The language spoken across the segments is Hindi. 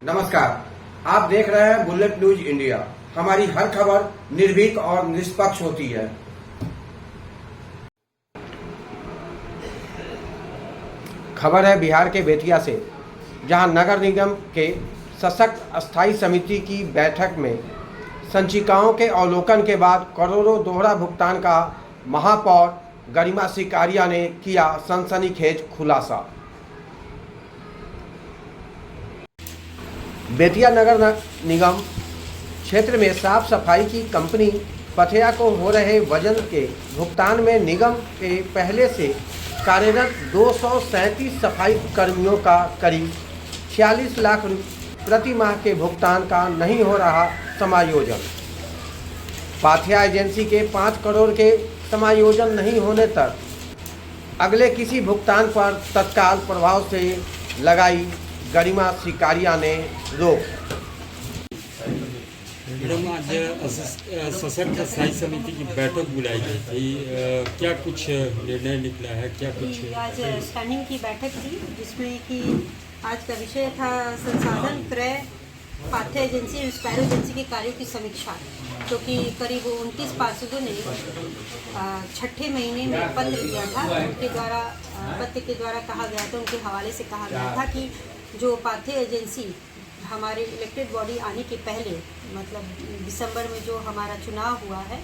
नमस्कार, आप देख रहे हैं बुलेट न्यूज इंडिया। हमारी हर खबर निर्भीक और निष्पक्ष होती है। खबर है बिहार के बेतिया से, जहां नगर निगम के सशक्त स्थायी समिति की बैठक में संचिकाओं के अवलोकन के बाद करोड़ों दोहरा भुगतान का महापौर गरिमा सिकारिया ने किया सनसनीखेज खुलासा। बेतिया नगर निगम क्षेत्र में साफ सफाई की कंपनी पथेया को हो रहे वजन के भुगतान में निगम के पहले से कार्यरत 237 सफाई कर्मियों का करीब 46 लाख प्रति माह के भुगतान का नहीं हो रहा समायोजन। पाथेया एजेंसी के 5 करोड़ के समायोजन नहीं होने तक अगले किसी भुगतान पर तत्काल प्रभाव से लगाई गरिमा सिकारिया ने रोक। मैडम, आज सशक्त स्थायी समिति की बैठक बुलाई गई थी, क्या कुछ निर्णय निकला है? क्या कुछ आज स्टैंडिंग की बैठक थी, जिसमें कि आज का विषय था संसाधन क्रय पाथेया एजेंसी और स्पैरो एजेंसी के कार्यों की समीक्षा, जो कि करीब 29 पार्षदों ने छठे महीने में पत्र दिया था। उनके द्वारा पत्र के द्वारा कहा गया था, उनके हवाले से कहा गया था कि जो पाथेया एजेंसी हमारे इलेक्टेड बॉडी आने के पहले, मतलब दिसंबर में जो हमारा चुनाव हुआ है,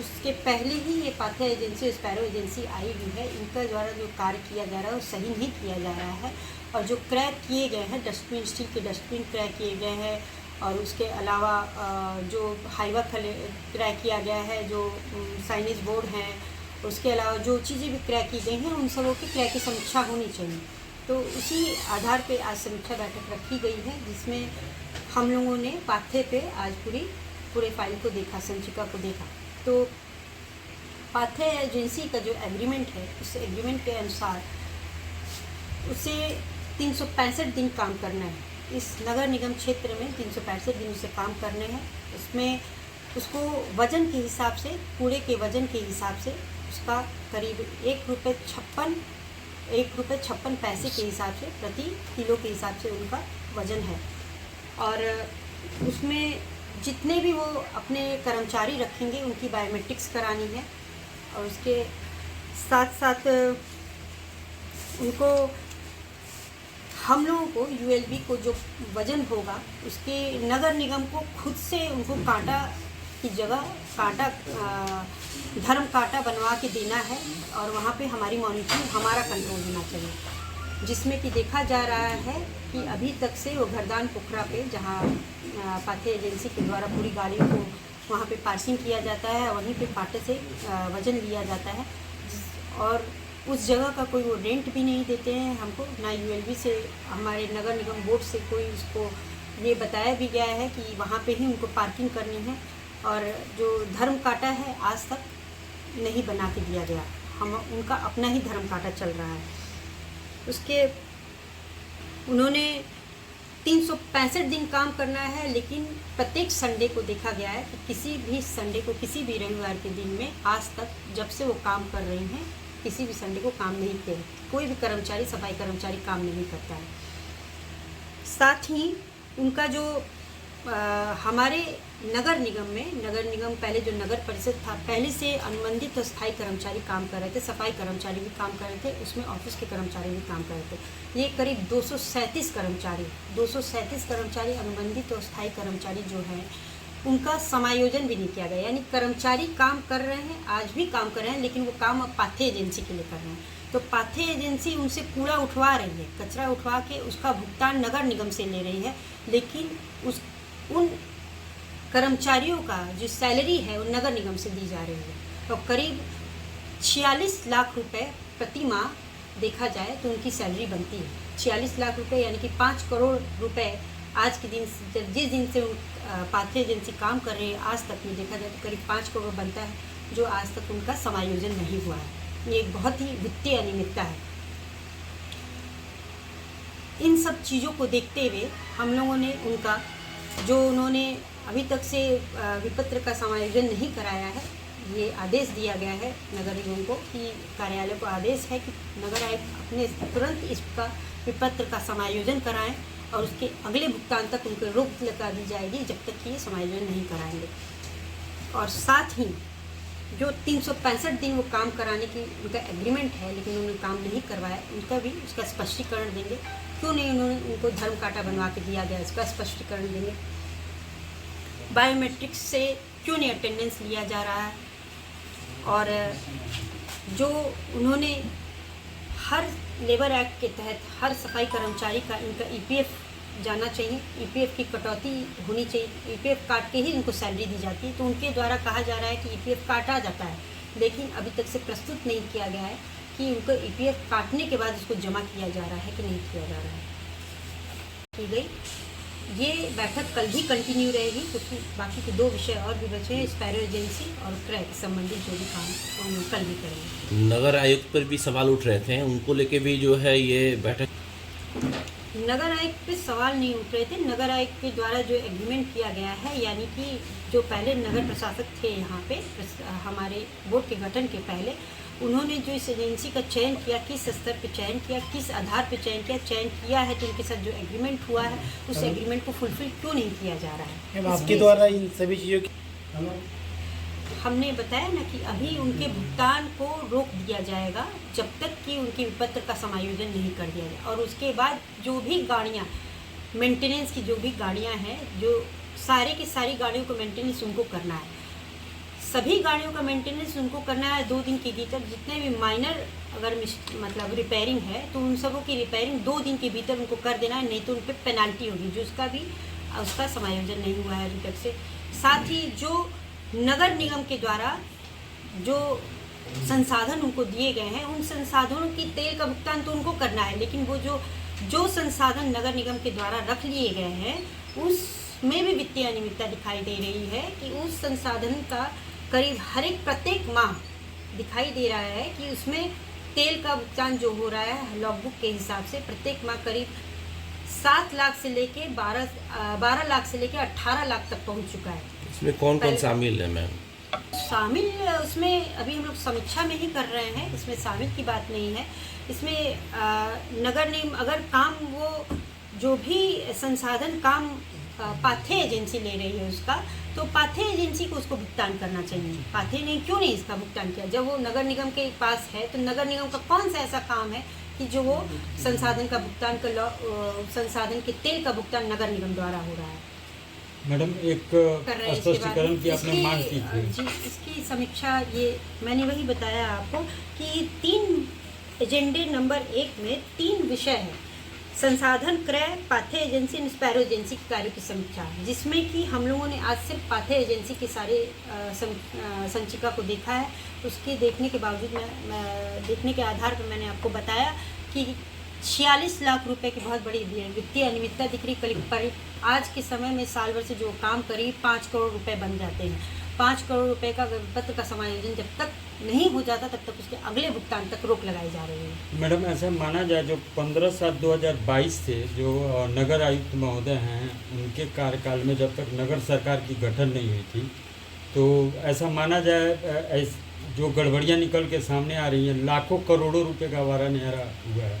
उसके पहले ही ये पाथेया एजेंसी और स्पैरो एजेंसी आई हुई है। इनका द्वारा जो कार्य किया जा रहा है वो सही नहीं किया जा रहा है, और जो क्रय किए गए हैं डस्टबिन, स्टील के डस्टबिन क्रय किए गए हैं, और उसके अलावा जो हाईवा क्रय किया गया है, जो साइनेज बोर्ड हैं, उसके अलावा जो चीज़ें भी क्रय की गई हैं, उन सबों की क्रय की समीक्षा होनी चाहिए। तो उसी आधार पे आज समीक्षा बैठक रखी गई है, जिसमें हम लोगों ने पाथेया पे आज पूरे फाइल को देखा, संचिका को देखा। तो पाथेया एजेंसी का जो एग्रीमेंट है, उस एग्रीमेंट के अनुसार उसे 365 दिन काम करना है। इस नगर निगम क्षेत्र में 365 दिन उसे काम करने हैं। उसमें उसको वजन के हिसाब से, कूड़े के वजन के हिसाब से उसका करीब ₹1.56 के हिसाब से, प्रति किलो के हिसाब से उनका वजन है। और उसमें जितने भी वो अपने कर्मचारी रखेंगे उनकी बायोमेट्रिक्स करानी है, और उसके साथ साथ उनको, हम लोगों को यूएलबी को जो वजन होगा उसके नगर निगम को खुद से उनको कांटा की जगह धर्म कांटा बनवा के देना है, और वहाँ पे हमारी मॉनिटरिंग, हमारा कंट्रोल होना चाहिए। जिसमें कि देखा जा रहा है कि अभी तक से वो घरदान पोखरा पे, जहाँ पाथेया एजेंसी के द्वारा पूरी गाड़ियों को वहाँ पे पार्किंग किया जाता है, वहीं पे कांटे से वजन लिया जाता है, और उस जगह का कोई वो रेंट भी नहीं देते हैं हमको, ना यूएलबी से, हमारे नगर निगम बोर्ड से कोई उसको ये बताया भी गया है कि वहाँ पे ही उनको पार्किंग करनी है। और जो धर्म कांटा है आज तक नहीं बना के दिया गया, हम उनका अपना ही धर्म कांटा चल रहा है। उसके उन्होंने 365 दिन काम करना है, लेकिन प्रत्येक संडे को देखा गया है कि किसी भी संडे को, किसी भी रविवार के दिन में आज तक, जब से वो काम कर रहे हैं, किसी भी संडे को काम नहीं किया। कोई भी कर्मचारी, सफाई कर्मचारी काम नहीं करता है। साथ ही उनका जो हमारे नगर निगम पहले जो नगर परिषद था, पहले से अनुबंधित स्थायी कर्मचारी काम कर रहे थे, सफाई कर्मचारी भी काम कर रहे थे, उसमें ऑफिस के कर्मचारी भी काम कर रहे थे। ये करीब 237 कर्मचारी अनुबंधित और स्थायी कर्मचारी जो हैं, उनका समायोजन भी नहीं किया गया। यानी कर्मचारी काम कर रहे हैं, आज भी काम कर रहे हैं, लेकिन वो काम अब पाथेया एजेंसी के लिए कर रहे हैं। तो पाथेया एजेंसी उनसे कूड़ा उठवा रही है, कचरा उठवा के उसका भुगतान नगर निगम से ले रही है, लेकिन उन कर्मचारियों का जो सैलरी है वो नगर निगम से दी जा रही है। और करीब 46 लाख रुपए प्रति माह देखा जाए तो उनकी सैलरी बनती है 46 लाख रुपए, यानी कि 5 करोड़ रुपए आज के दिन, जिस दिन से पाथेया एजेंसी काम कर रही है, आज तक में देखा जाए तो करीब 5 करोड़ बनता है, जो आज तक उनका समायोजन नहीं हुआ है। ये एक बहुत ही वित्तीय अनियमितता है। इन सब चीज़ों को देखते हुए हम लोगों ने उनका, जो उन्होंने अभी तक से विपत्र का समायोजन नहीं कराया है, ये आदेश दिया गया है नगर निगम को, कि कार्यालय को आदेश है कि नगर आयुक्त अपने तुरंत इसका विपत्र का समायोजन कराएं, और उसके अगले भुगतान तक उनको रोक लगा दी जाएगी जब तक कि ये समायोजन नहीं कराएंगे। और साथ ही जो 365 दिन वो काम कराने की उनका एग्रीमेंट है लेकिन उन्होंने काम नहीं करवाया, उनका भी उसका स्पष्टीकरण देंगे। क्यों नहीं उन्होंने उनको धर्म काटा बनवा के दिया गया, इसका स्पष्टीकरण देंगे। बायोमेट्रिक्स से क्यों नहीं अटेंडेंस लिया जा रहा है, और जो उन्होंने हर लेबर एक्ट के तहत हर सफाई कर्मचारी का इनका ईपीएफ जाना चाहिए, ईपीएफ की कटौती होनी चाहिए, ईपीएफ काट के ही इनको सैलरी दी जाती है। तो उनके द्वारा कहा जा रहा है कि ईपीएफ काटा जाता है, लेकिन अभी तक से प्रस्तुत नहीं किया गया है कि उनको ईपीएफ काटने के बाद उसको जमा किया जा रहा है कि नहीं किया जा रहा है। की गई ये बैठक कल भी कंटिन्यू रहेगी क्योंकि बाकी के 2 विषय और भी बचे हैं, स्पैरो एजेंसी और क्रय से संबंधित जो भी काम हम कल भी करेंगे। नगर आयुक्त पर भी सवाल उठ रहे थे, उनको लेके भी जो है ये बैठक। नगर आयुक्त पे सवाल नहीं उठ रहे थे। नगर आयुक्त के द्वारा जो एग्रीमेंट किया गया है, यानी कि जो पहले नगर प्रशासक थे यहाँ पे हमारे बोर्ड के गठन के पहले, उन्होंने जो इस एजेंसी का चयन किया, किस स्तर पे चयन किया, किस आधार पे चयन किया है, तो उनके साथ जो एग्रीमेंट हुआ है उस एग्रीमेंट को फुलफिल क्यों नहीं किया जा रहा है। आपके द्वारा इन सभी चीज़ों की हमने बताया ना कि अभी उनके भुगतान को रोक दिया जाएगा जब तक कि उनके विपत्र का समायोजन नहीं कर दिया जाए। और उसके बाद जो भी गाड़ियाँ मेंटेनेंस की जो भी गाड़ियाँ हैं, जो सारे की सारी गाड़ियों को मेंटेनेंस उनको करना है, सभी गाड़ियों का मेंटेनेंस उनको करना है 2 दिन के भीतर। जितने भी माइनर अगर मतलब रिपेयरिंग है तो उन सबों की रिपेयरिंग 2 दिन के भीतर उनको कर देना है, नहीं तो उन पर पेनाल्टी होगी, जो उसका समायोजन नहीं हुआ है अभी तक से। साथ ही जो नगर निगम के द्वारा जो संसाधन उनको दिए गए हैं, उन संसाधनों की तेल का भुगतान तो उनको करना है, लेकिन वो जो संसाधन नगर निगम के द्वारा रख लिए गए हैं उसमें भी वित्तीय अनियमितता दिखाई दे रही है कि उस संसाधन का करीब प्रत्येक माह दिखाई दे रहा है कि उसमें तेल का भुगतान जो हो रहा है लॉगबुक के हिसाब से प्रत्येक माह करीब 7 लाख से लेके 12 लाख से लेके 18 लाख तक पहुंच चुका है। इसमें कौन कौन शामिल है मैम? शामिल उसमें अभी हम लोग समीक्षा में ही कर रहे हैं, इसमें शामिल की बात नहीं है। इसमें नगर निगम अगर काम वो जो भी संसाधन काम पाथे एजेंसी ले रही है उसका, तो पाथे एजेंसी को उसको भुगतान करना चाहिए। पाथे ने क्यों नहीं इसका भुगतान किया? जब वो नगर निगम के पास है तो नगर निगम का कौन सा ऐसा काम है कि जो वो संसाधन का भुगतान संसाधन के तेल का भुगतान नगर निगम द्वारा हो रहा है। मैडम एक स्पष्टीकरण की आपने मांग की थी जी, इसकी समीक्षा ये मैंने वही बताया आपको कि 3 एजेंडे नंबर 1 में 3 विषय है, संसाधन क्रय, पाथे एजेंसी और स्पैरो एजेंसी के कार्यों की समीक्षा, जिसमें कि हम लोगों ने आज सिर्फ पाथे एजेंसी के सारे संचिका को देखा है। उसके देखने के बावजूद मैं देखने के आधार पर मैंने आपको बताया कि 46 लाख रुपए की बहुत बड़ी वित्तीय अनियमितता दिख रही। करीब आज के समय में साल भर से जो काम करीब 5 करोड़ रुपए बन जाते हैं। 5 करोड़ रुपए का विपत्र का समायोजन जब तक नहीं हो जाता तब तक उसके अगले भुगतान तक रोक लगाई जा रही है। मैडम ऐसा माना जाए जो 15/7/2022 से जो नगर आयुक्त महोदय हैं उनके कार्यकाल में जब तक नगर सरकार की गठन नहीं हुई थी, तो ऐसा माना जाए जो गड़बड़ियाँ निकल के सामने आ रही हैं, लाखों करोड़ों रुपए का आवारा निहारा हुआ है,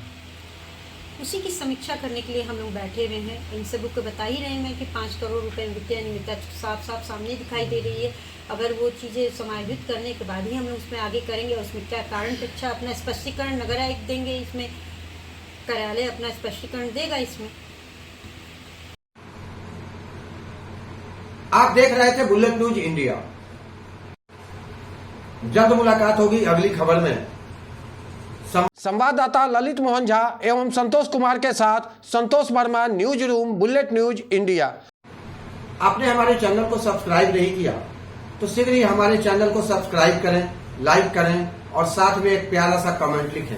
उसी की समीक्षा करने के लिए हम लोग बैठे हुए हैं। इन सबों को बता ही रहे हैं कि 5 करोड़ रुपए वित्तीय अनियमितता साफ सामने दिखाई दे रही है। अगर वो चीज़ें समायोजित करने के बाद ही हम लोग उसमें आगे करेंगे और उसमें क्या कारण अच्छा अपना स्पष्टीकरण नगर आयुक्त देंगे, इसमें कार्यालय अपना स्पष्टीकरण देगा। इसमें आप देख रहे थे बुलेट न्यूज इंडिया। जल्द मुलाकात होगी अगली खबर में। संवाददाता ललित मोहन झा एवं संतोष कुमार के साथ Santosh Verma, news room, bullet news India. आपने हमारे चैनल को सब्सक्राइब नहीं किया तो शीघ्र ही हमारे चैनल को सब्सक्राइब करें, लाइक करें और साथ में एक प्यारा सा कमेंट लिखें।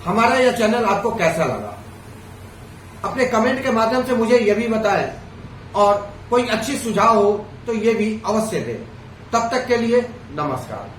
हमारा यह चैनल आपको कैसा लगा अपने कमेंट के माध्यम से मुझे यह भी बताएं, और कोई अच्छी सुझाव हो तो ये भी अवश्य दें। तब तक के लिए नमस्कार।